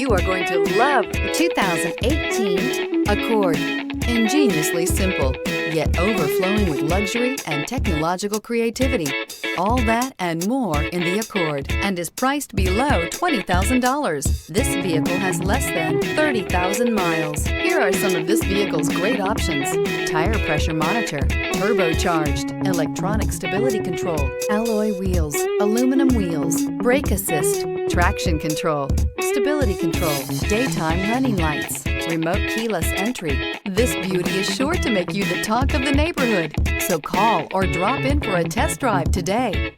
You are going to love the 2018 Accord. Ingeniously simple, yet overflowing with luxury and technological creativity. All that and more in the Accord, and is priced below $20,000. This vehicle has less than 30,000 miles. Here are some of this vehicle's great options: tire pressure monitor, turbocharged, electronic stability control, alloy wheels, aluminum wheels, brake assist, traction control, stability control, daytime running lights, remote keyless entry. This beauty is sure to make you the talk of the neighborhood. So call or drop in for a test drive today.